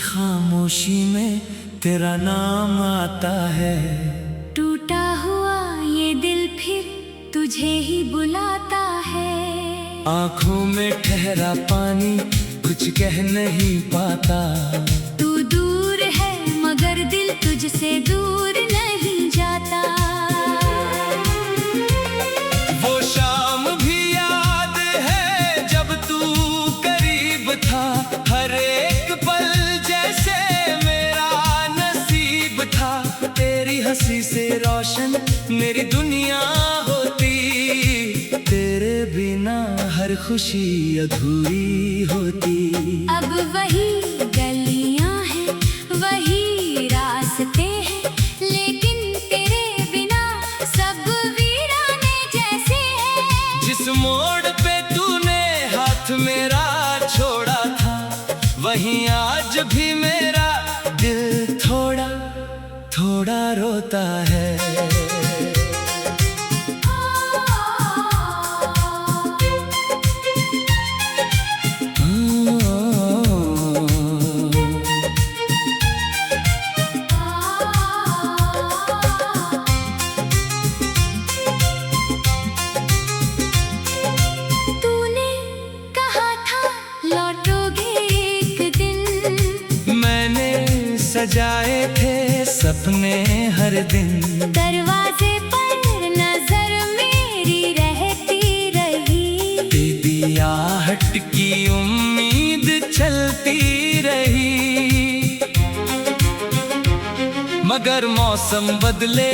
खामोशी में तेरा नाम आता है। टूटा हुआ ये दिल फिर तुझे ही बुलाता है। आँखों में ठहरा पानी कुछ कह नहीं पाता। तू दूर है मगर दिल तुझसे दूर नहीं जाता। वो शाम भी याद है जब तू करीब था। हर एक पल जैसे मेरा नसीब था। तेरी हंसी से रोशन मेरी दुनिया होती। तेरे बिना हर खुशी अधूरी होती। अब वही गलियां हैं वही रास्ते हैं, लेकिन तेरे बिना सब वीराने जैसे हैं। जिस मोड़ पे तूने हाथ मेरा छोड़ा था, वहीं आज भी मेरा दिल थोड़ा थोड़ा रोता है। सजाए थे सपने हर दिन। दरवाजे पर नजर मेरी रहती रही। तेरी आहट की उम्मीद चलती रही। मगर मौसम बदले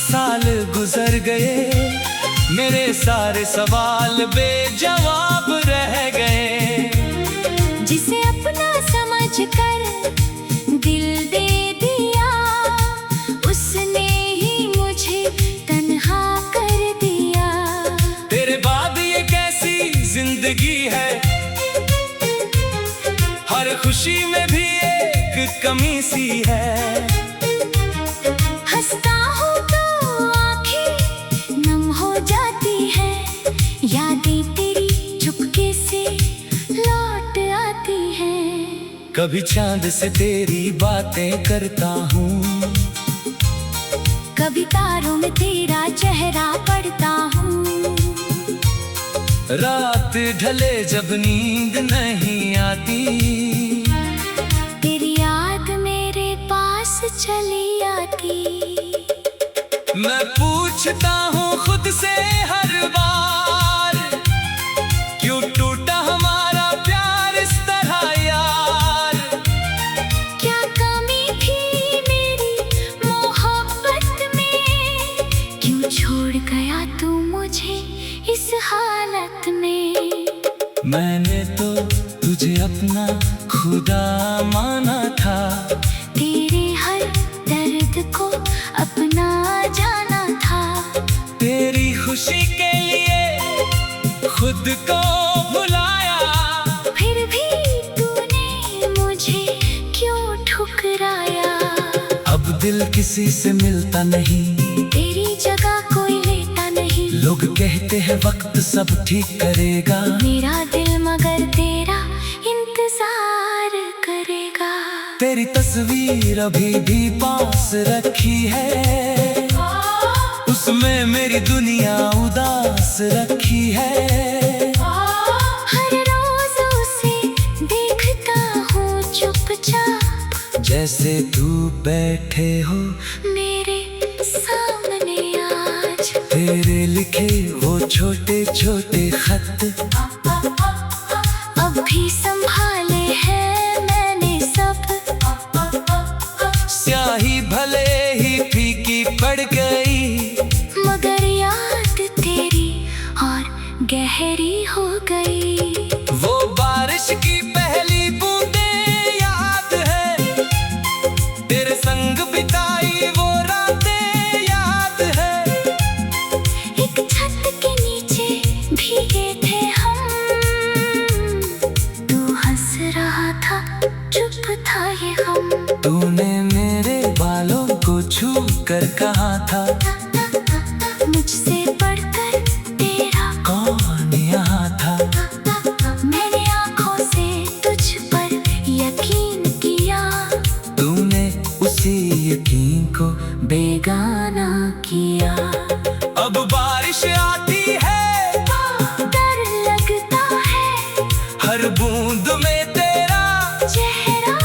साल गुजर गए। मेरे सारे सवाल बेजवाब रह गए। जिसे अपना समझकर दिल दे दिया, उसने ही मुझे तन्हा कर दिया। तेरे बाद ये कैसी जिंदगी है। हर खुशी में भी एक कमी सी है। हंसता हूँ तो आंखें नम हो जाती है। यादें तेरी चुपके से लौट आती हैं। कभी चांद से तेरी बातें करता हूँ। कभी तारों में तेरा चेहरा पढ़ता हूँ। रात ढले जब नींद नहीं आती। तेरी याद मेरे पास चली आती। मैं पूछता हूँ खुद से हर बार, क्यों टूटा हमारा प्यार इस तरह यार। क्या कमी थी मेरी मोहब्बत में, क्यों छोड़ गया तू मुझे इस हालत में। मैंने तो तुझे अपना खुदा माना था। तेरे हर दर्द को अपना जाना था। तेरी खुशी के लिए खुद को भुलाया। फिर भी तूने मुझे क्यों ठुकराया। अब दिल किसी से मिलता नहीं। तेरी जगह कोई लेता नहीं। लोग कहते हैं वक्त सब ठीक करेगा। मेरा दिल मगर तेरा इंतजार करेगा। तेरी तस्वीर अभी भी पास रखी है। उसमें मेरी दुनिया उदास रखी है। हर रोज उसे देखता हूँ चुपचाप। जैसे तू बैठे हो मेरे सामने आज। तेरे लिखे वो छोटे छोटे खत अब भी संभाले हैं मैंने सब। स्याही भले ही फीकी पड़ गई, मगर याद तेरी और गहरी हो गई। वो बारिश की पहली बूंदें याद है। तेरे संग बिताई वो रातें याद है। एक छत के नीचे भीगे थे हम। तू हंस रहा था चुप था ये हम। तूने मेरे बालों को छू कर कहा था, मुझसे बढ़कर तेरा कौन यहाँ था। मैंने आंखों से तुझ पर यकीन यकीन को बेगाना किया। अब बारिश आती है, डर लगता है, हर बूंद में तेरा चेहरा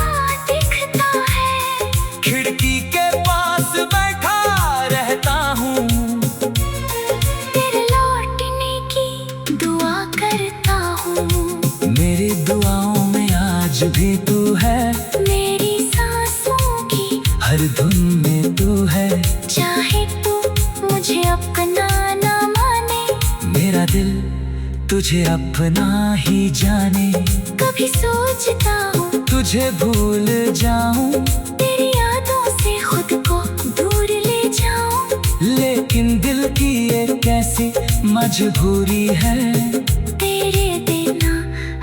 दिखता है। खिड़की के पास बैठा रहता हूँ, तेरे लौटने की दुआ करता हूँ। मेरी दुआओं में आज भी तू है, मेरी सांसों की हर धुन में तू है। चाहे तू मुझे अपना ना माने, मेरा दिल तुझे अपना ही जाने। कभी सोचता हूँ तुझे भूल जाऊं, तेरी यादों से खुद को दूर ले जाऊं। लेकिन दिल की एक ऐसी मजबूरी है, तेरे बिना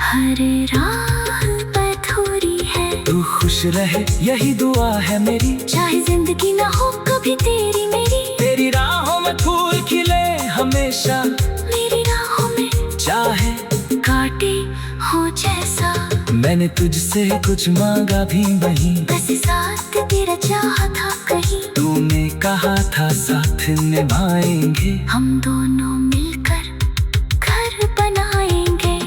हर राह अधूरी है। तू खुश रहे यही दुआ है मेरी, चाहे जिंदगी ना हो कभी तेरी मेरी। तेरी राहों में फूल खिले हमेशा, मेरी राहों में चाहे कांटे हो जैसा। मैंने तुझसे कुछ मांगा भी नहीं, बस साथ तेरा चाहा था कहीं। तूने कहा था साथ निभाएंगे, हम दोनों मिलकर घर बनाएंगे।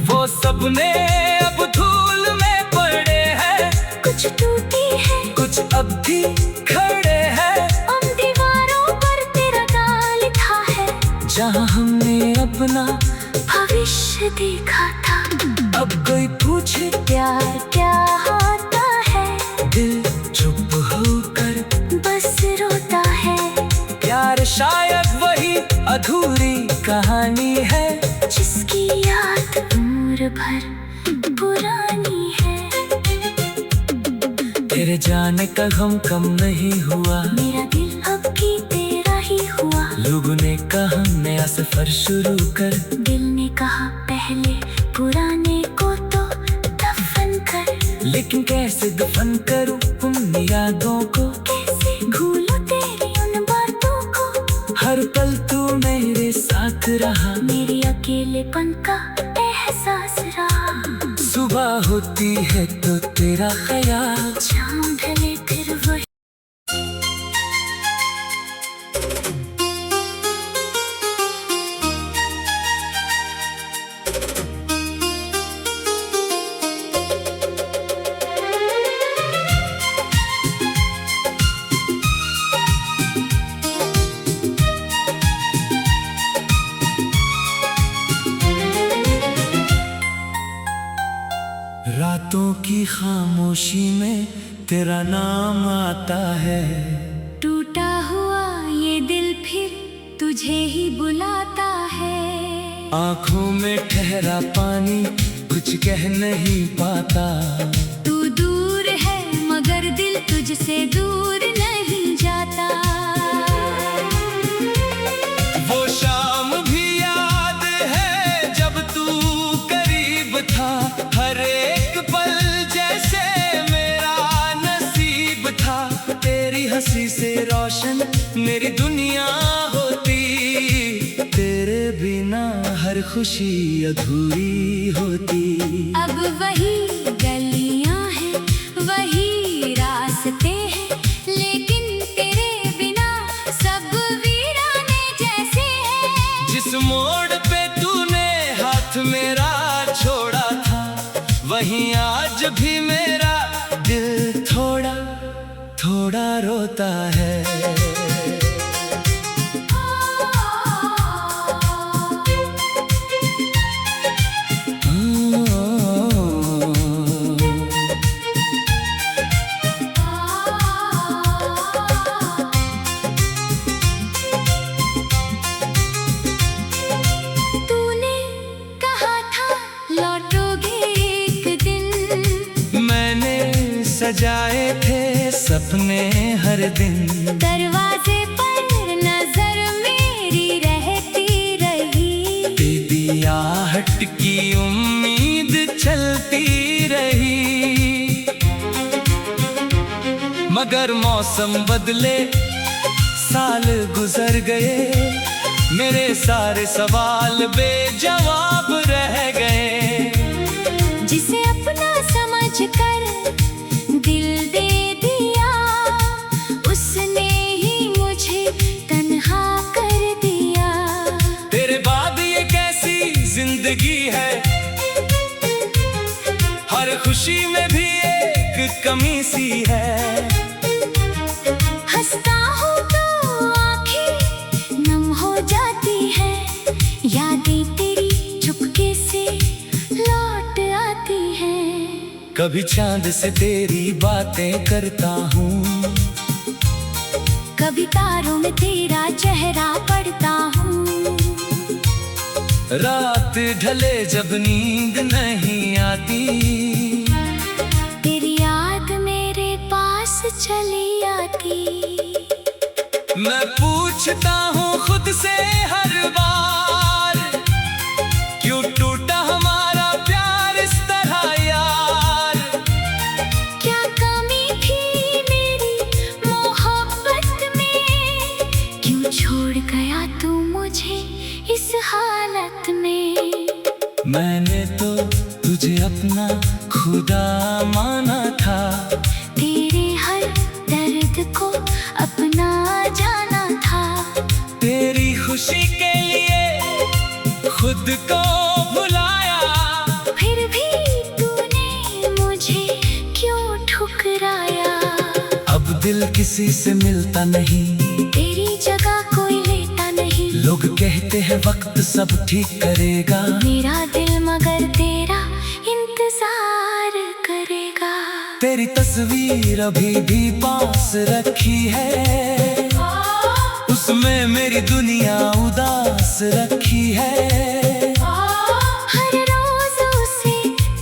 वो सपने अब धूल में पड़े हैं, कुछ टूटी है, कुछ अब भी खड़े हैं। उन दीवारों पर तेरा नाम लिखा है, जहाँ हमने अपना भविष्य देखा था। अब कोई पूछे प्यार क्या होता है, दिल चुप होकर बस रोता है। प्यार शायद वही अधूरी कहानी है, जिसकी याद उम्र भर पुरानी है। तेरे जाने का गम कम नहीं हुआ, मेरा दिल अब भी तेरा ही हुआ। लोगों ने कहा नया सफर शुरू कर, दिल ने कहा पहले पुराने को तो दफन कर। लेकिन कैसे दफन करूं उन यादों को, कैसे भूलूं तेरी उन बातों को। हर पल तू मेरे साथ रहा, मेरे अकेलेपन का एहसास रहा। सुबह होती है तो तेरा ख्याल, शाम ढले फिर वही। रातों की खामोशी में तेरा नाम आता है। टूटा हुआ ये दिल फिर तुझे ही बुलाता है। आँखों में ठहरा पानी कुछ कह नहीं पाता, तू दूर है मगर दिल तुझसे दूर नहीं जाता। वो शाम भी याद है जब तू करीब था, हर एक पल जैसे मेरा नसीब था। तेरी हंसी से रोशन मेरी दुनिया होती, तेरे बिना हर खुशी अधूरी होती। अब वही गलियां हैं, वही रास्ते हैं, लेकिन तेरे बिना सब वीराने जैसे हैं। जिस मोड़ पे तूने हाथ मेरा छोड़ा था, वहीं आज भी मेरा दिल थोड़ा थोड़ा रोता है। तूने कहा था लौटोगे एक दिन, मैंने सजाए थे सपने हर दिन। दरवाजे पर नजर मेरी रहती रही, तेरी आहट की उम्मीद चलती रही। मगर मौसम बदले, साल गुजर गए, मेरे सारे सवाल बेजवाब रह गए। जिसे अपना समझ कर दिल दे दिया, खुशी में भी एक कमी सी है। हंसता हूँ तो आंखें नम हो जाती है, यादें तेरी चुपके से लौट आती हैं। कभी चांद से तेरी बातें करता हूँ, कभी तारों में तेरा चेहरा पढ़ता हूँ। रात ढले जब नींद नहीं आती, तेरी याद मेरे पास चली आती। मैं पूछता हूँ खुद से हर बार, क्यों टूटा हमारा प्यार इस तरह यार। क्या कमी थी मेरी मोहब्बत में, क्यों छोड़ गया तू मुझे इस हालत में। मैंने तो तुझे अपना खुदा माना था, तेरे हर दर्द को अपना जाना था। तेरी खुशी के लिए खुद को भुलाया, फिर भी तूने मुझे क्यों ठुकराया। अब दिल किसी से मिलता नहीं, तेरी जगह कोई लेता नहीं। लोग कहते हैं वक्त सब ठीक करेगा, मेरा दिल मगर तेरा इंतजार करेगा। तेरी तस्वीर अभी भी पास रखी है, उसमें मेरी दुनिया उदास रखी है। हर रोज उसे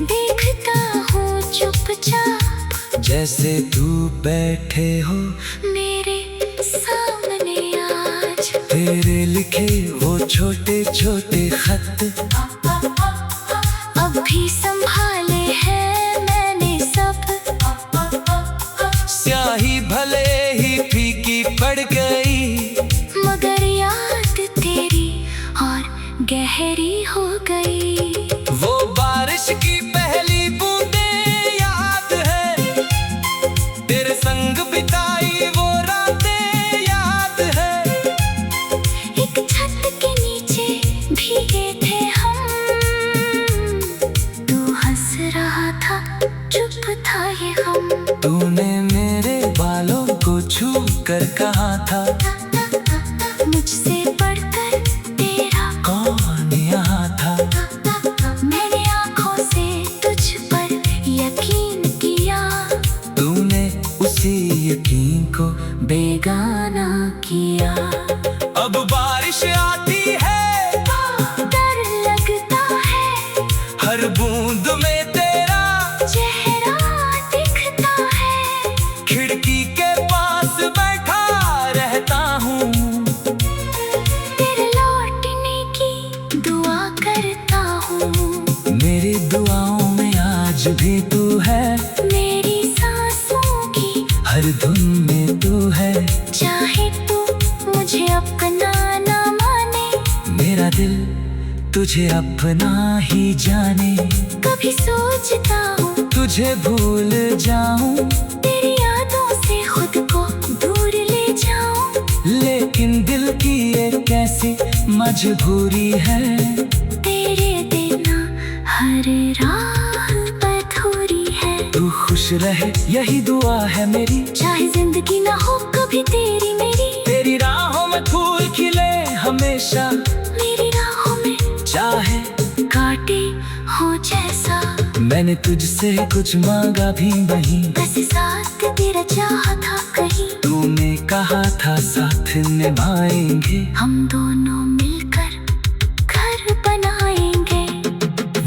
देखता हूँ चुपचाप, जैसे तू बैठे हो मेरे सामने आज। तेरे लिखे वो छोटे छोटे खत अब भी संभाले हैं मैंने सब। स्याही भले ही फीकी पड़ गई, मगर याद तेरी और गहरी हो गई। वो बारिश की पहली बूंदें याद है, तेरे संग बिताई वो रातें याद है। एक छत के नीचे भीगे थे हम, तू हंस रहा था चुप था ये हम। तूने मेरे बालों को छू कर कहा था, मुझसे बढ़कर तेरा कौन यहाँ था। मैंने आंखों से तुझ पर यकीन किया, तूने उसी यकीन को बेगाना किया। अब बारिश आती है, डर लगता है, हर बूंद में तेरा चेहरा दिखता है। खिड़की के पास बैठा रहता हूँ, तेरे लौटने की दुआ करता हूँ। मेरी दुआओं में आज भी तू है, मेरी सांसों की हर धुन में तू है। चाहे तू मुझे अपना ना माने, मेरा दिल तुझे अपना ही जाने। कभी सोचता हूँ तुझे भूल जाऊं, तेरी यादों से खुद को दूर ले जाऊं। लेकिन दिल की एक ऐसी मजबूरी है, तेरे बिना हर राह अधूरी है। तू खुश रहे यही दुआ है मेरी, चाहे जिंदगी ना हो कभी तेरी मेरी। तेरी राहों में फूल खिले हमेशा, मेरी राहों में चाहे कांटे हो जैसा। मैंने तुझसे कुछ मांगा भी नहीं, बस साथ तेरा चाहा था कहीं। तूने कहा था साथ निभाएंगे, हम दोनों मिलकर घर बनाएंगे।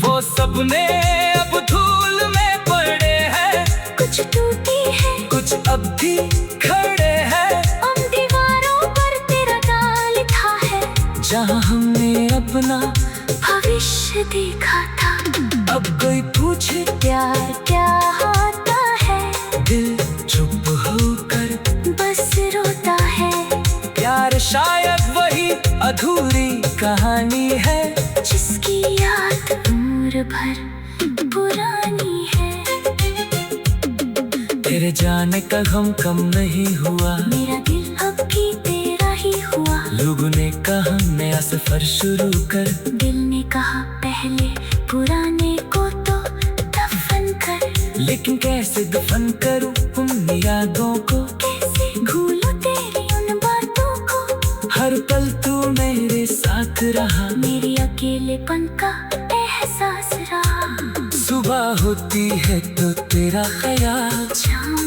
वो सपने अब धूल में पड़े हैं, कुछ टूटी है कुछ अब भी खड़े हैं। उन दीवारों पर तेरा नाम लिखा है, जहाँ हमने अपना भविष्य देखा था। अब कोई पूछे प्यार क्या होता है, दिल चुप होकर बस रोता है। प्यार शायद वही अधूरी कहानी है, जिसकी याद उम्र भर पुरानी है। तेरे जाने का गम कम नहीं हुआ, मेरा दिल अब भी तेरा ही हुआ। लोगों ने कहा नया सफर शुरू कर, दिल ने कहा पहले पुराने को तो दफन कर। लेकिन कैसे दफन करूं उन यादों को, कैसे भूलूं तेरी उन बातों को। हर पल तू मेरे साथ रहा, मेरी अकेलेपन का एहसास रहा। सुबह होती है तो तेरा ख्याल, शाम